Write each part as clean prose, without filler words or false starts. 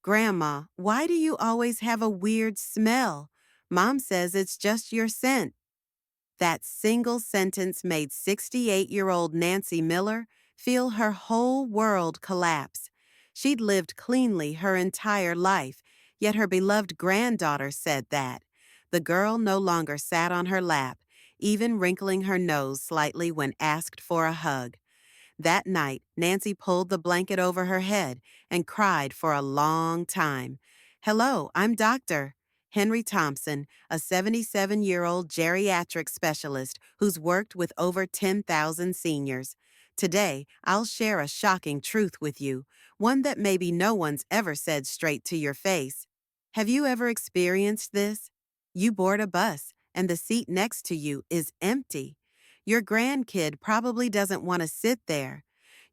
Grandma, why do you always have a weird smell? Mom says it's just your scent. That single sentence made 68-year-old Nancy Miller feel her whole world collapse. She'd lived cleanly her entire life, yet her beloved granddaughter said that. The girl no longer sat on her lap, even wrinkling her nose slightly when asked for a hug. That night, Nancy pulled the blanket over her head and cried for a long time. "Hello, I'm Dr. Henry Thompson, a 77-year-old geriatric specialist who's worked with over 10,000 seniors. Today, I'll share a shocking truth with you, one that maybe no one's ever said straight to your face. Have you ever experienced this? You board a bus, and the seat next to you is empty. Your grandkid probably doesn't want to sit there.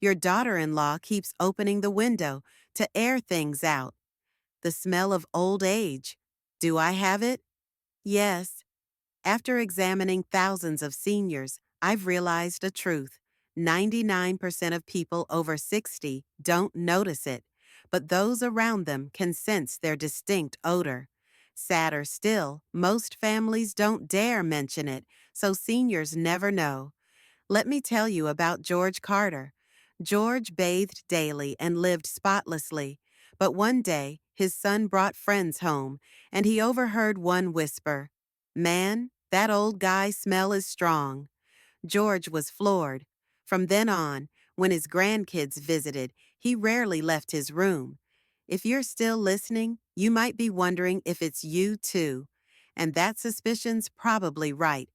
Your daughter-in-law keeps opening the window to air things out. The smell of old age. Do I have it? Yes. After examining thousands of seniors, I've realized a truth. 99% of people over 60 don't notice it, but those around them can sense their distinct odor. Sadder still, most families don't dare mention it, so seniors never know. Let me tell you about George Carter. George bathed daily and lived spotlessly, but one day his son brought friends home, and he overheard one whisper, "Man, that old guy's smell is strong." George was floored. From then on, when his grandkids visited, he rarely left his room. If you're still listening, you might be wondering if it's you too. And that suspicion's probably right.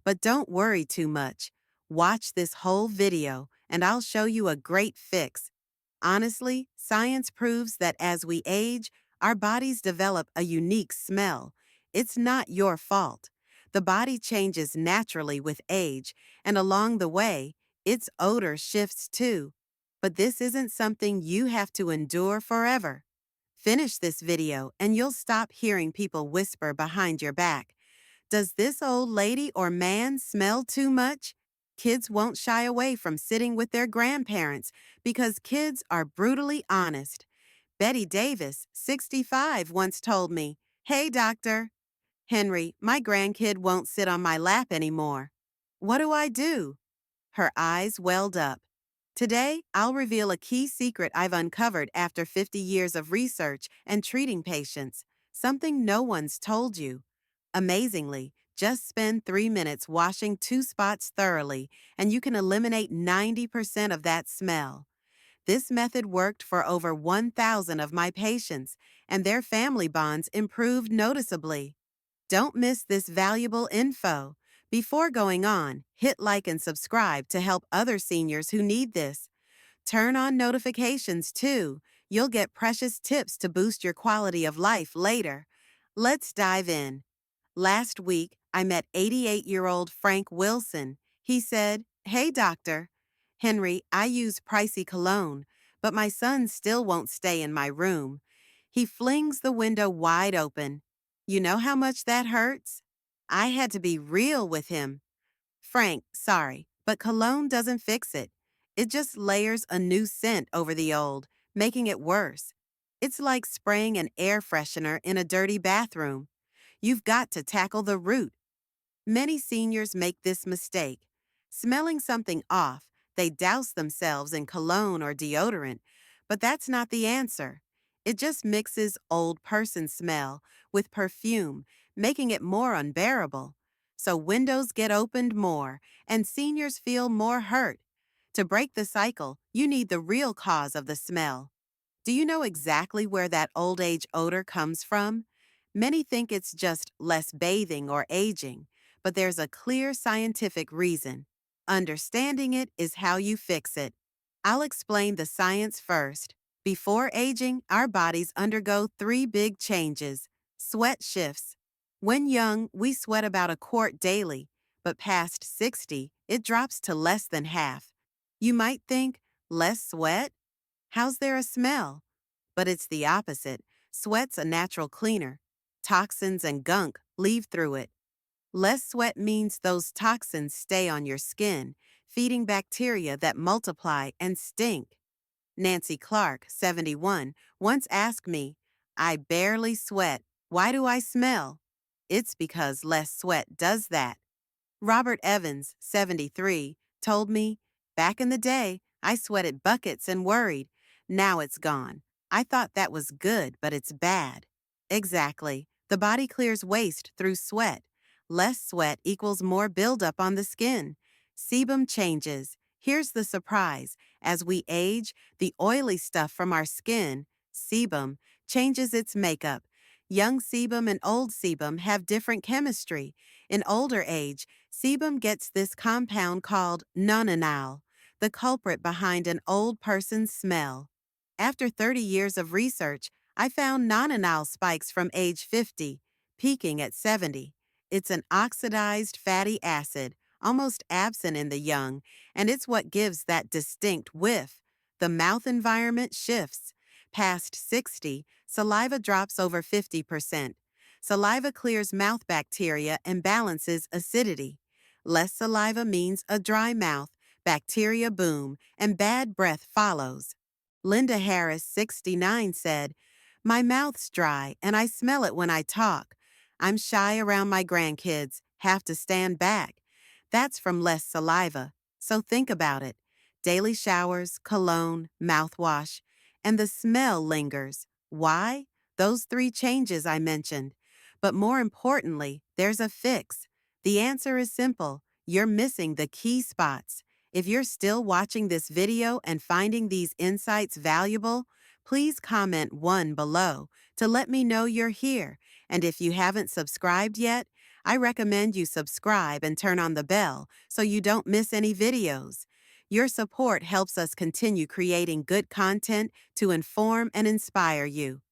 But don't worry too much. Watch this whole video, and I'll show you a great fix. Honestly, science proves that as we age, our bodies develop a unique smell. It's not your fault. The body changes naturally with age, and along the way, its odor shifts too. But this isn't something you have to endure forever. Finish this video and you'll stop hearing people whisper behind your back. "Does this old lady or man smell too much?" Kids won't shy away from sitting with their grandparents because kids are brutally honest. Betty Davis, 65, once told me, "Hey, doctor. Henry, my grandkid won't sit on my lap anymore. What do I do?" Her eyes welled up. Today, I'll reveal a key secret I've uncovered after 50 years of research and treating patients, something no one's told you. Amazingly, just spend 3 minutes washing two spots thoroughly, and you can eliminate 90% of that smell. This method worked for over 1,000 of my patients, and their family bonds improved noticeably. Don't miss this valuable info. Before going on, hit like and subscribe to help other seniors who need this. Turn on notifications too. You'll get precious tips to boost your quality of life later. Let's dive in. Last week, I met 88-year-old Frank Wilson. He said, "Hey, doctor. Henry, I use pricey cologne, but my son still won't stay in my room." He flings the window wide open. You know how much that hurts? I had to be real with him. "Frank, sorry, but cologne doesn't fix it. It just layers a new scent over the old, making it worse. It's like spraying an air freshener in a dirty bathroom. You've got to tackle the root." Many seniors make this mistake. Smelling something off, they douse themselves in cologne or deodorant, but that's not the answer. It just mixes old person smell with perfume, making it more unbearable. So windows get opened more, and seniors feel more hurt. To break the cycle, you need the real cause of the smell. Do you know exactly where that old age odor comes from? Many think it's just less bathing or aging, but there's a clear scientific reason. Understanding it is how you fix it. I'll explain the science first. Before aging, our bodies undergo three big changes. Sweat shifts. When young, we sweat about a quart daily, but past 60, it drops to less than half. You might think, less sweat? How's there a smell? But it's the opposite. Sweat's a natural cleaner. Toxins and gunk leave through it. Less sweat means those toxins stay on your skin, feeding bacteria that multiply and stink. Nancy Clark, 71, once asked me, I barely sweat. Why do I smell? It's because less sweat does that. Robert Evans, 73, told me, back in the day, I sweated buckets and worried. Now it's gone. I thought that was good, but it's bad. Exactly. The body clears waste through sweat. Less sweat equals more buildup on the skin. Sebum changes. Here's the surprise. As we age, the oily stuff from our skin, sebum, changes its makeup. Young sebum and old sebum have different chemistry. In older age, sebum gets this compound called nonanol, the culprit behind an old person's smell. After 30 years of research, I found nonanol spikes from age 50, peaking at 70. It's an oxidized fatty acid, almost absent in the young, and it's what gives that distinct whiff. The mouth environment shifts. Past 60, saliva drops over 50%. Saliva clears mouth bacteria and balances acidity. Less saliva means a dry mouth, bacteria boom, and bad breath follows. Linda Harris, 69, said, "My mouth's dry and I smell it when I talk. I'm shy around my grandkids, have to stand back." That's from less saliva, so think about it. Daily showers, cologne, mouthwash, and the smell lingers. Why? Those three changes I mentioned. But more importantly, there's a fix. The answer is simple. You're missing the key spots. If you're still watching this video and finding these insights valuable, please comment 1 below to let me know you're here. And if you haven't subscribed yet, I recommend you subscribe and turn on the bell so you don't miss any videos. Your support helps us continue creating good content to inform and inspire you.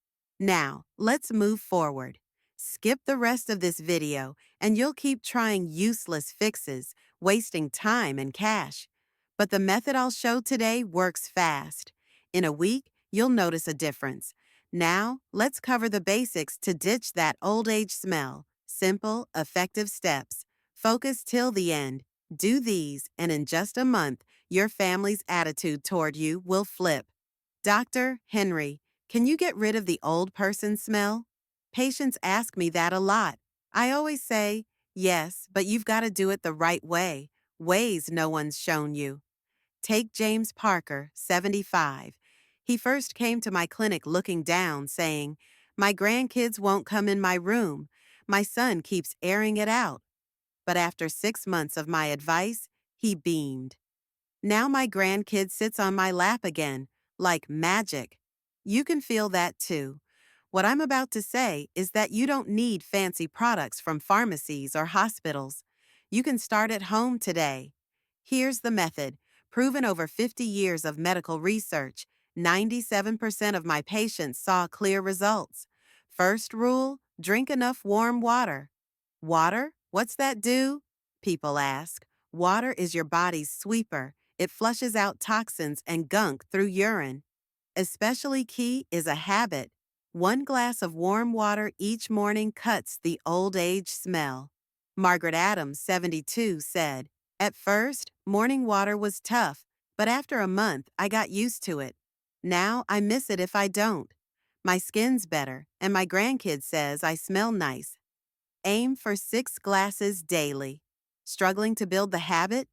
Now, let's move forward. Skip the rest of this video and you'll keep trying useless fixes, wasting time and cash. But the method I'll show today works fast. In a week, you'll notice a difference. Now, let's cover the basics to ditch that old age smell. Simple, effective steps. Focus till the end. Do these, and in just a month, your family's attitude toward you will flip. Dr. Henry, can you get rid of the old person smell? Patients ask me that a lot. I always say, yes, but you've got to do it the right way, ways no one's shown you. Take James Parker, 75. He first came to my clinic looking down, saying, "My grandkids won't come in my room. My son keeps airing it out." But after 6 months of my advice, he beamed. Now my grandkid sits on my lap again, like magic. You can feel that too. What I'm about to say is that you don't need fancy products from pharmacies or hospitals. You can start at home today. Here's the method, proven over 50 years of medical research. 97% of my patients saw clear results. First rule, drink enough warm water. Water? What's that do? People ask. Water is your body's sweeper. It flushes out toxins and gunk through urine. Especially key is a habit. 1 glass of warm water each morning cuts the old age smell. Margaret Adams, 72, said, "At first, morning water was tough, but after a month, I got used to it. Now I miss it if I don't. My skin's better, and my grandkid says I smell nice." Aim for 6 glasses daily. Struggling to build the habit?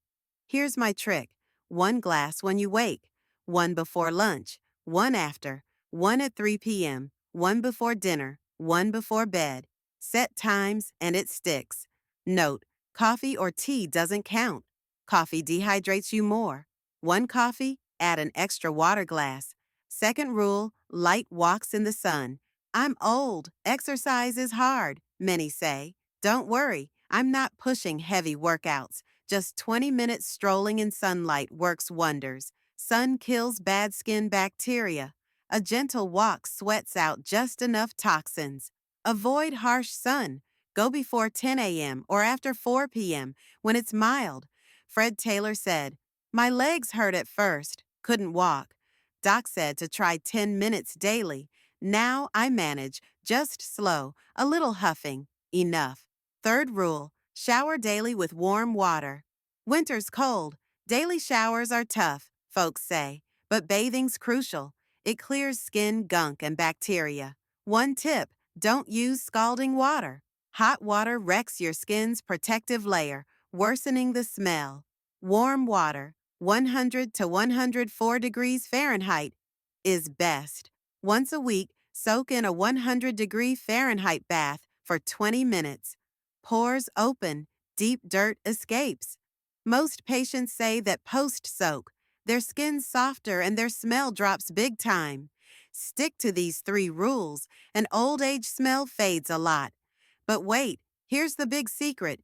Here's my trick. 1 glass when you wake, 1 before lunch, 1 after, 1 at 3 p.m., 1 before dinner, 1 before bed. Set times and it sticks. Note, coffee or tea doesn't count. Coffee dehydrates you more. 1 coffee, add an extra water glass. Second rule, light walks in the sun. "I'm old. Exercise is hard," many say. Don't worry, I'm not pushing heavy workouts. Just 20 minutes strolling in sunlight works wonders. Sun kills bad skin bacteria. A gentle walk sweats out just enough toxins. Avoid harsh sun. Go before 10 a.m. or after 4 p.m. when it's mild. Fred Taylor said, "My legs hurt at first. Couldn't walk. Doc said to try 10 minutes daily. Now I manage, just slow, a little huffing. Enough." Third rule, shower daily with warm water. Winter's cold. Daily showers are tough, folks say, but bathing's crucial. It clears skin gunk and bacteria. One tip: don't use scalding water. Hot water wrecks your skin's protective layer, worsening the smell. Warm water, 100 to 104 degrees Fahrenheit, is best. Once a week, soak in a 100-degree Fahrenheit bath for 20 minutes. Pores open, deep dirt escapes. Most patients say that post-soak, their skin's softer and their smell drops big time. Stick to these 3 rules, and old age smell fades a lot. But wait, here's the big secret.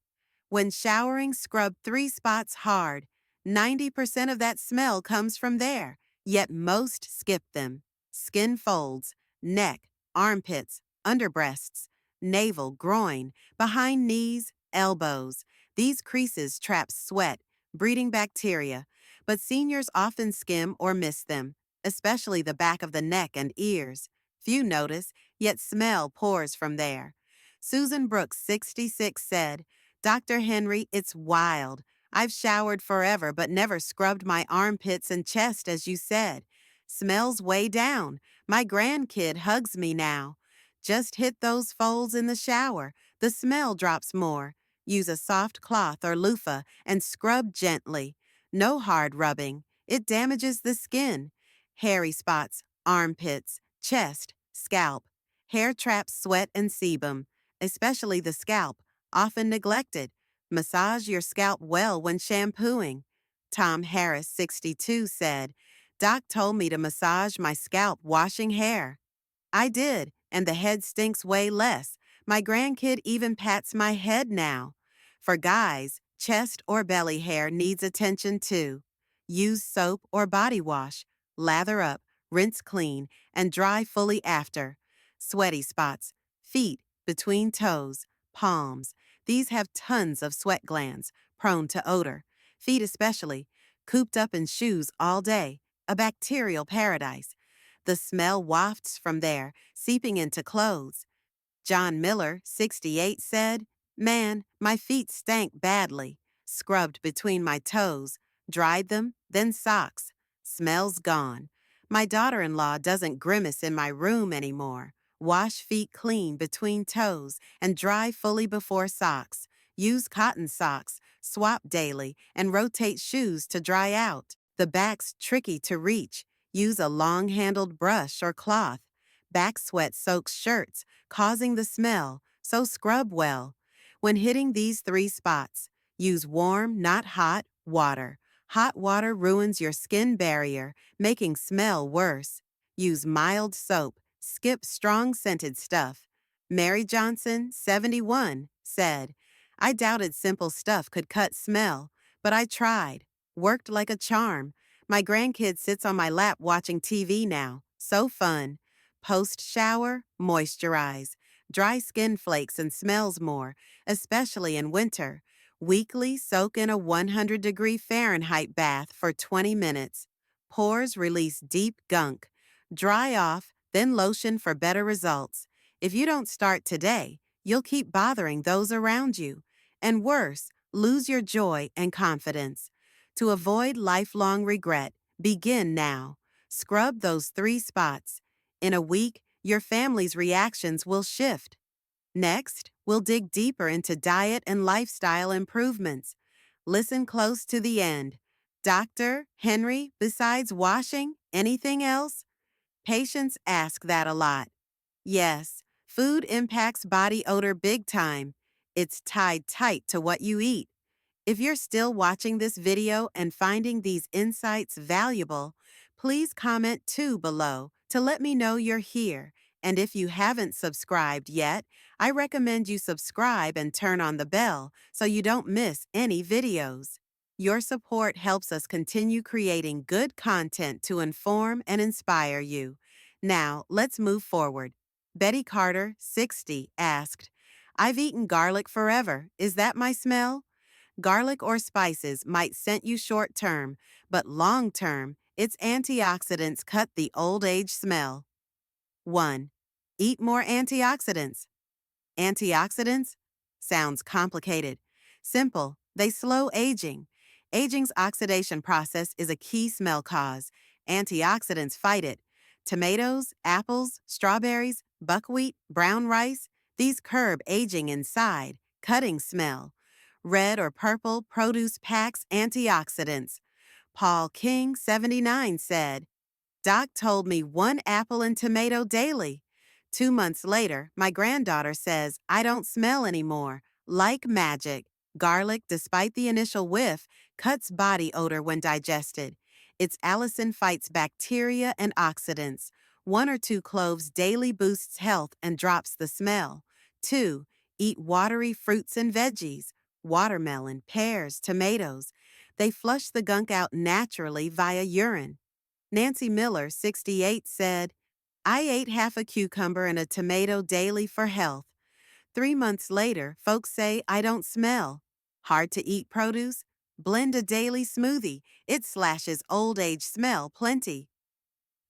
When showering, scrub 3 spots hard. 90% of that smell comes from there, yet most skip them. Skin folds, neck, armpits, underbreasts, navel, groin, behind knees, elbows. These creases trap sweat, breeding bacteria, but seniors often skim or miss them, especially the back of the neck and ears. Few notice, yet smell pours from there. Susan Brooks, 66, said, "Dr. Henry, it's wild. I've showered forever but never scrubbed my armpits and chest as you said. Smells way down. My grandkid hugs me now. Just hit those folds in the shower. The smell drops more. Use a soft cloth or loofah and scrub gently. No hard rubbing. It damages the skin. Hairy spots, armpits, chest, scalp. Hair traps sweat and sebum, especially the scalp, often neglected. Massage your scalp well when shampooing." Tom Harris, 62, said, "Doc told me to massage my scalp washing hair. I did, and the head stinks way less. My grandkid even pats my head now." For guys, chest or belly hair needs attention too. Use soap or body wash. Lather up, rinse clean, and dry fully after. Sweaty spots, feet, between toes, palms. These have tons of sweat glands, prone to odor. Feet especially, cooped up in shoes all day, a bacterial paradise. The smell wafts from there, seeping into clothes. John Miller, 68, said, "Man, my feet stank badly. Scrubbed between my toes, dried them, then socks. Smell's gone. My daughter-in-law doesn't grimace in my room anymore. Wash feet clean between toes and dry fully before socks. Use cotton socks, swap daily, and rotate shoes to dry out. The back's tricky to reach. Use a long-handled brush or cloth. Back sweat soaks shirts, causing the smell, so scrub well. When hitting these 3 spots, use warm, not hot, water. Hot water ruins your skin barrier, making smell worse. Use mild soap. Skip strong scented stuff." Mary Johnson, 71, said, "I doubted simple stuff could cut smell, but I tried. Worked like a charm. My grandkid sits on my lap watching TV now. So fun. Post-shower, moisturize. Dry skin flakes and smells more, especially in winter. Weekly, soak in a 100-degree Fahrenheit bath for 20 minutes. Pores release deep gunk. Dry off, then lotion for better results. If you don't start today, you'll keep bothering those around you. And worse, lose your joy and confidence. To avoid lifelong regret, begin now. Scrub those 3 spots. In a week, your family's reactions will shift. Next, we'll dig deeper into diet and lifestyle improvements. Listen close to the end. "Dr. Henry, besides washing, anything else?" Patients ask that a lot. Yes, food impacts body odor big time. It's tied tight to what you eat. If you're still watching this video and finding these insights valuable, please comment too below to let me know you're here. And if you haven't subscribed yet, I recommend you subscribe and turn on the bell so you don't miss any videos. Your support helps us continue creating good content to inform and inspire you. Now, let's move forward. Betty Carter, 60, asked, "I've eaten garlic forever. Is that my smell?" Garlic or spices might scent you short term, but long term, its antioxidants cut the old age smell. 1. Eat more antioxidants. Antioxidants? Sounds complicated. Simple, they slow aging. Aging's oxidation process is a key smell cause. Antioxidants fight it. Tomatoes, apples, strawberries, Buckwheat, brown rice, these curb aging inside, cutting smell. Red or purple produce packs antioxidants. Paul King, 79, said, Doc told me 1 apple and tomato daily. 2 months later, my granddaughter says I don't smell anymore. Like magic, garlic, despite the initial whiff, cuts body odor when digested. Its allicin fights bacteria and oxidants. 1 or 2 cloves daily boosts health and drops the smell. 2. Eat watery fruits and veggies. Watermelon, pears, tomatoes. They flush the gunk out naturally via urine. Nancy Miller, 68, said, I ate half a cucumber and a tomato daily for health. 3 months later, folks say I don't smell. Hard to eat produce? Blend a daily smoothie. It slashes old age smell plenty.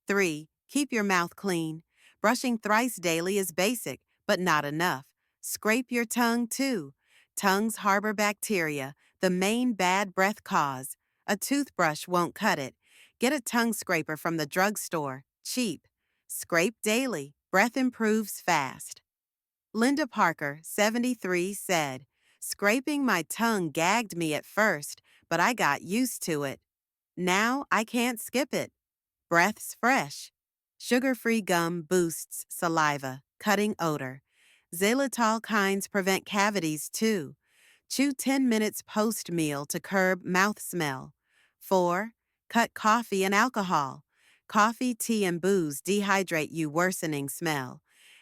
3. Keep your mouth clean. Brushing thrice daily is basic, but not enough. Scrape your tongue too. Tongues harbor bacteria, the main bad breath cause. A toothbrush won't cut it. Get a tongue scraper from the drugstore. Cheap. Scrape daily. Breath improves fast. Linda Parker, 73, said, Scraping my tongue gagged me at first, but I got used to it. Now I can't skip it. Breath's fresh. Sugar-free gum boosts saliva, cutting odor. Xylitol kinds prevent cavities too. Chew 10 minutes post-meal to curb mouth smell. 4. Cut coffee and alcohol. Coffee, tea, and booze dehydrate you, worsening smell.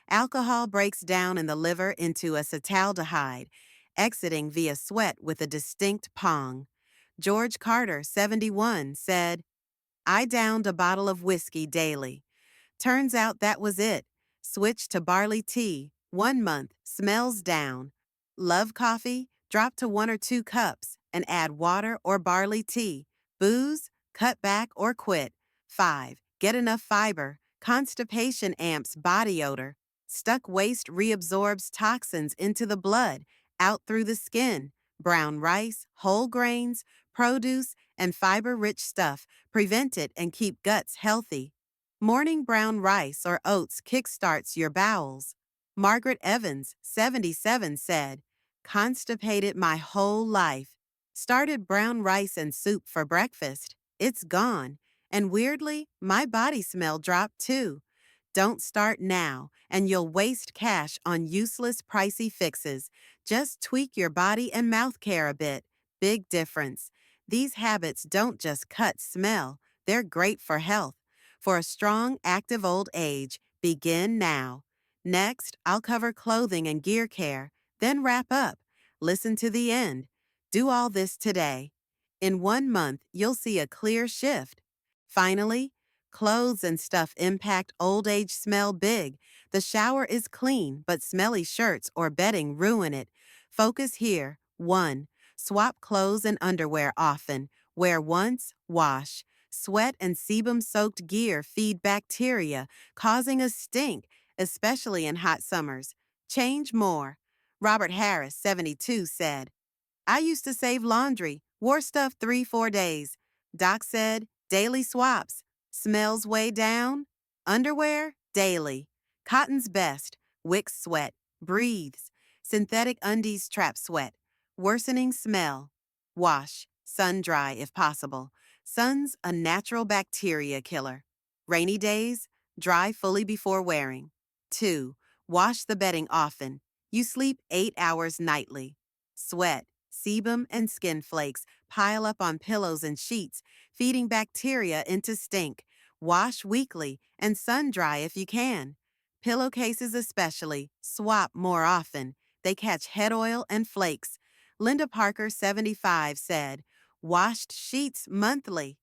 Alcohol breaks down in the liver into acetaldehyde, exiting via sweat with a distinct pong. George Carter, 71, said, I downed a bottle of whiskey daily. Turns out that was it. Switched to barley tea. 1 month, smells down. Love coffee? Drop to 1 or 2 cups and add water or barley tea. Booze? Cut back or quit. 5. Get enough fiber. Constipation amps body odor. Stuck waste reabsorbs toxins into the blood, out through the skin. Brown rice, whole grains, produce, and fiber-rich stuff prevent it and keep guts healthy. Morning brown rice or oats kickstarts your bowels. Margaret Evans, 77, said, Constipated my whole life. Started brown rice and soup for breakfast. It's gone. And weirdly, my body smell dropped too. Don't start now, and you'll waste cash on useless, pricey fixes. Just tweak your body and mouth care a bit. Big difference. These habits don't just cut smell, they're great for health. For a strong, active old age, begin now. Next, I'll cover clothing and gear care, then wrap up. Listen to the end. Do all this today. In 1 month, you'll see a clear shift. Finally, clothes and stuff impact old age smell big. The shower is clean, but smelly shirts or bedding ruin it. Focus here. 1. Swap clothes and underwear often. Wear once, wash. Sweat and sebum-soaked gear feed bacteria, causing a stink, especially in hot summers. Change more. Robert Harris, 72, said, I used to save laundry, wore stuff 3-4 days. Doc said, daily swaps. Smells way down? Underwear? Daily. Cotton's best. Wicks sweat. Breathes. Synthetic undies trap sweat. Worsening smell. Wash. Sun dry if possible. Sun's a natural bacteria killer. Rainy days? Dry fully before wearing. 2. Wash the bedding often. You sleep 8 hours nightly. Sweat, sebum, and skin flakes pile up on pillows and sheets, feeding bacteria into stink. Wash weekly and sun dry if you can. Pillowcases especially, swap more often. They catch head oil and flakes. Linda Parker, 75, said, washed sheets monthly.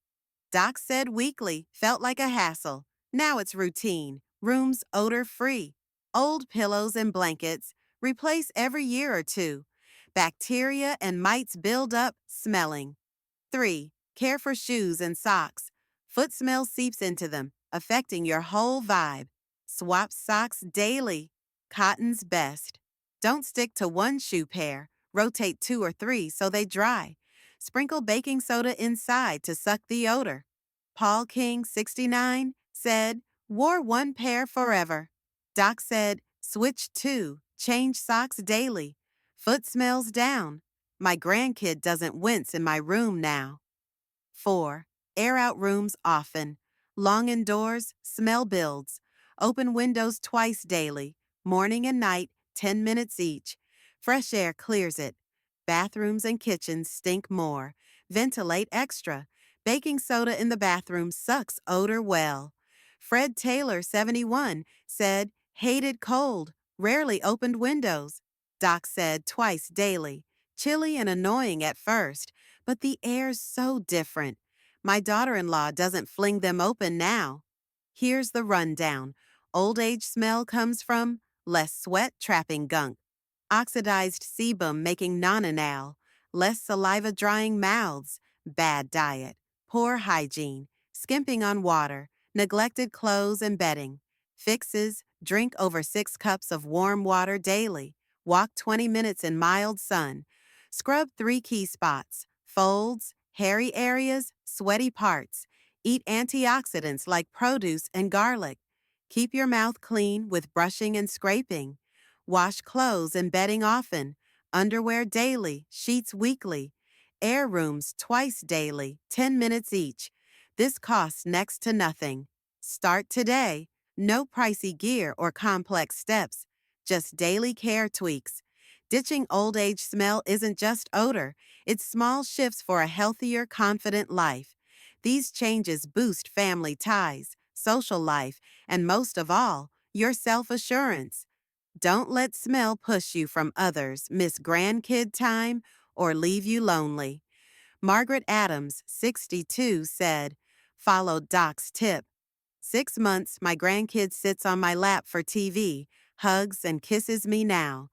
Doc said weekly, felt like a hassle. Now it's routine. Rooms odor-free. Old pillows and blankets, replace every year or 2. Bacteria and mites build up, smelling. 3. Care for shoes and socks. Foot smell seeps into them, affecting your whole vibe. Swap socks daily. Cotton's best. Don't stick to one shoe pair. Rotate 2 or 3 so they dry. Sprinkle baking soda inside to suck the odor. Paul King, 69, said, wore one pair forever. Doc said, switch 2, change socks daily. Foot smells down. My grandkid doesn't wince in my room now. 4. Air out rooms often. Long indoors, smell builds. Open windows twice daily, morning and night, 10 minutes each. Fresh air clears it. Bathrooms and kitchens stink more. Ventilate extra. Baking soda in the bathroom sucks odor well. Fred Taylor, 71, said, hated cold, rarely opened windows. Doc said twice daily. Chilly and annoying at first, but the air's so different. My daughter-in-law doesn't fling them open now. Here's the rundown. Old age smell comes from less sweat trapping gunk, oxidized sebum making non-anal, less saliva drying mouths, bad diet, poor hygiene, skimping on water, neglected clothes and bedding. Fixes, drink over 6 cups of warm water daily, walk 20 minutes in mild sun, scrub 3 key spots, folds, hairy areas, sweaty parts. Eat antioxidants like produce and garlic. Keep your mouth clean with brushing and scraping. Wash clothes and bedding often. Underwear daily, sheets weekly. Air rooms twice daily, 10 minutes each. This costs next to nothing. Start today. No pricey gear or complex steps, just daily care tweaks. Ditching old age smell isn't just odor, it's small shifts for a healthier, confident life. These changes boost family ties, social life, and most of all, your self-assurance. Don't let smell push you from others, miss grandkid time, or leave you lonely. Margaret Adams, 62, said, follow Doc's tip. 6 months, my grandkid sits on my lap for TV, hugs and kisses me now.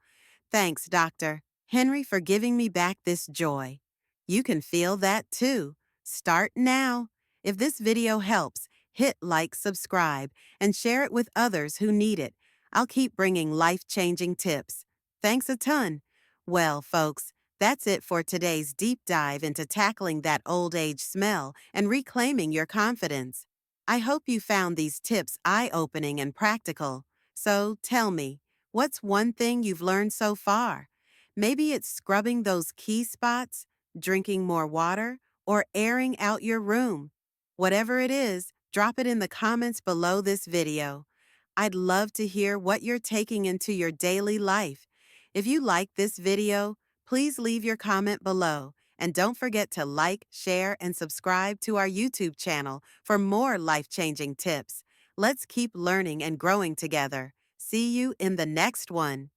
Thanks, Doctor Henry, for giving me back this joy. You can feel that too. Start now. If this video helps, hit like, subscribe, and share it with others who need it. I'll keep bringing life-changing tips. Thanks a ton. Well, folks, that's it for today's deep dive into tackling that old age smell and reclaiming your confidence. I hope you found these tips eye-opening and practical. So tell me, what's one thing you've learned so far? Maybe it's scrubbing those key spots, drinking more water, or airing out your room. Whatever it is, drop it in the comments below this video. I'd love to hear what you're taking into your daily life. If you like this video, please leave your comment below. And don't forget to like, share, and subscribe to our YouTube channel for more life-changing tips. Let's keep learning and growing together. See you in the next one.